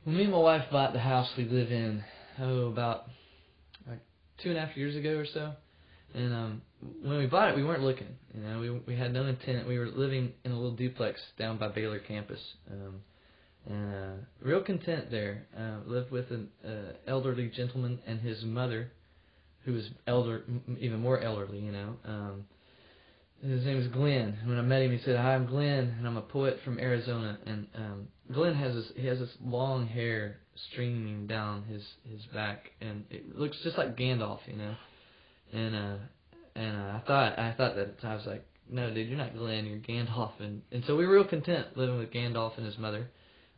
When me and my wife bought the house we live in, about like 2.5 years ago or so, and when we bought it, we weren't looking. We had no intent. We were living in a little duplex down by Baylor campus, and real content there. Lived with an elderly gentleman and his mother, who was even more elderly. His name is Glenn. When I met him, he said, "Hi, I'm Glenn, and I'm a poet from Arizona." And Glenn has this long hair streaming down his back, and it looks just like Gandalf, And I thought that I was like, "No, dude, you're not Glenn, you're Gandalf." And so we were real content living with Gandalf and his mother,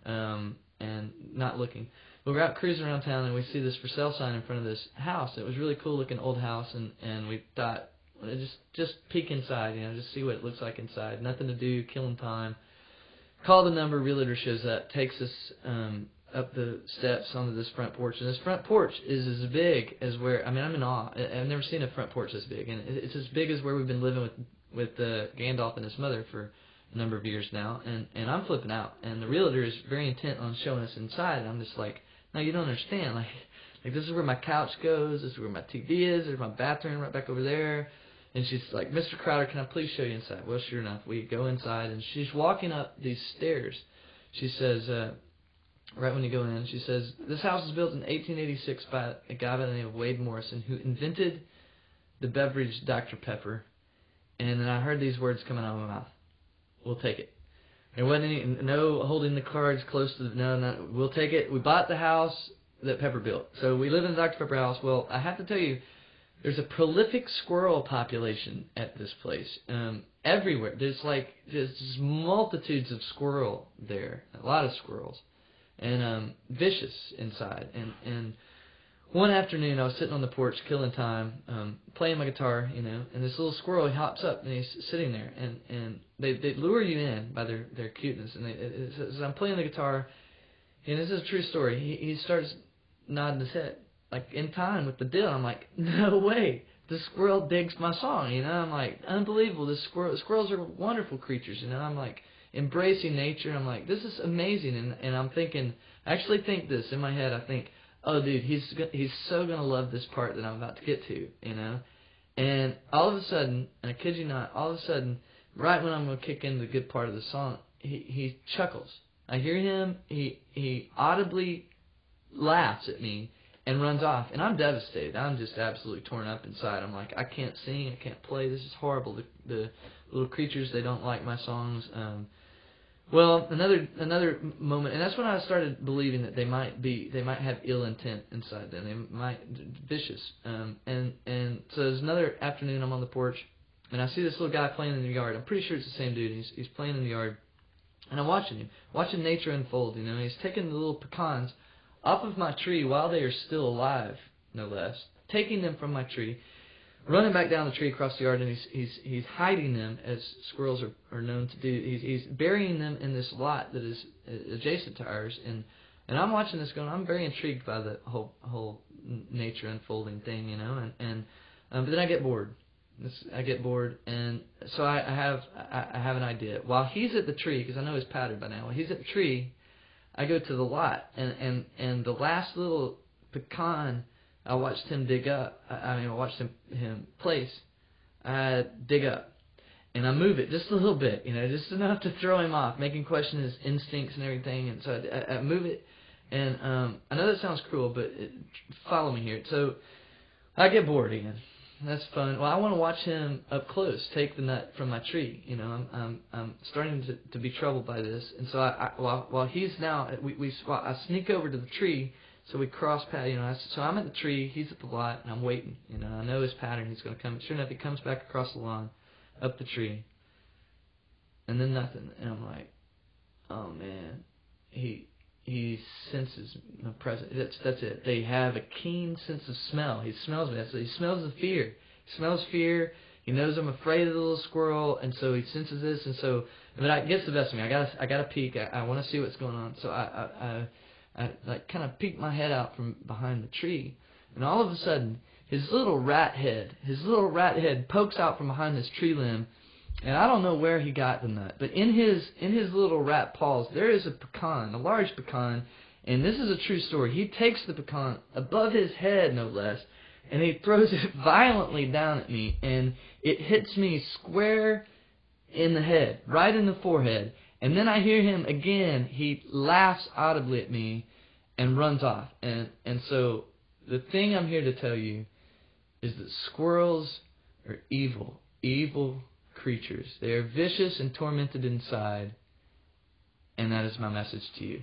and not looking. But we're out cruising around town, and we see this for sale sign in front of this house. It was a really cool looking old house, and we thought, just peek inside, just see what it looks like inside. Nothing to do, killing time. Call the number, realtor shows up, takes us up the steps onto this front porch. And this front porch is as big as where, I'm in awe. I've never seen a front porch this big. And it's as big as where we've been living with Gandalf and his mother for a number of years now. And I'm flipping out. And the realtor is very intent on showing us inside. And I'm just like, no, you don't understand. Like this is where my couch goes. This is where my TV is. There's my bathroom right back over there. And she's like, "Mr. Crowder, can I please show you inside?" Well, sure enough, we go inside, and she's walking up these stairs. She says, right when you go in, she says, "This house was built in 1886 by a guy by the name of Wade Morrison, who invented the beverage Dr. Pepper." And then I heard these words coming out of my mouth: "We'll take it." There wasn't no holding the cards close to no, we'll take it. We bought the house that Pepper built. So we live in the Dr. Pepper house. Well, I have to tell you, there's a prolific squirrel population at this place. Everywhere. There's just multitudes of squirrel there. A lot of squirrels. And vicious inside. And one afternoon I was sitting on the porch killing time, playing my guitar, and this little squirrel, he hops up and he's sitting there. And they lure you in by their cuteness. And as I'm playing the guitar, and this is a true story, he starts nodding his head, like in time with the deal. I'm like, no way, the squirrel digs my song, I'm like, unbelievable. This squirrels are wonderful creatures, I'm like embracing nature. I'm like, this is amazing, and I'm thinking, I actually think this in my head. I think, oh, dude, he's so gonna love this part that I'm about to get to, And all of a sudden, and I kid you not, all of a sudden, right when I'm gonna kick into the good part of the song, he chuckles. I hear him. He audibly laughs at me and runs off, and I'm devastated. I'm just absolutely torn up inside. I'm like, I can't sing, I can't play. This is horrible. The little creatures, they don't like my songs. Well, another moment, and that's when I started believing that they might have ill intent inside them. They might vicious. And so there's another afternoon. I'm on the porch, and I see this little guy playing in the yard. I'm pretty sure it's the same dude. He's playing in the yard, and I'm watching nature unfold. He's taking the little pecans off of my tree while they are still alive, no less, taking them from my tree, running back down the tree across the yard, and he's hiding them, as squirrels are known to do. He's burying them in this lot that is adjacent to ours, and I'm watching this going. I'm very intrigued by the whole nature unfolding thing, but then I get bored. And so I have an idea. While he's at the tree, because I know his pattern by now. While he's at the tree, I go to the lot, and the last little pecan I watched him dig up. I watched him place. I dig up, and I move it just a little bit, just enough to throw him off, make him question his instincts and everything. And so I move it, and I know that sounds cruel, but follow me here. So I get bored again. That's fun. Well, I want to watch him up close take the nut from my tree. I'm starting to be troubled by this, and so while he's now, I sneak over to the tree. So we cross paths, so I'm at the tree, he's at the lot, and I'm waiting. I know his pattern. He's going to come. Sure enough, he comes back across the lawn, up the tree, and then nothing. And I'm like, oh man, he senses my presence. That's it. They have a keen sense of smell. He smells me. So he smells the fear. He smells fear. He knows I'm afraid of the little squirrel, and so he senses this. And so, it gets the best of me. I got to peek. I want to see what's going on. So I kind of peeked my head out from behind the tree, and all of a sudden, his little rat head pokes out from behind this tree limb, and I don't know where he got the nut, but in his little rat paws, there is a pecan, a large pecan, And this is a true story. He takes the pecan above his head, no less, and he throws it violently down at me, and it hits me square in the head, right in the forehead. And then I hear him again. He laughs audibly at me and runs off. And so the thing I'm here to tell you is that squirrels are evil creatures. They are vicious and tormented inside, and that is my message to you.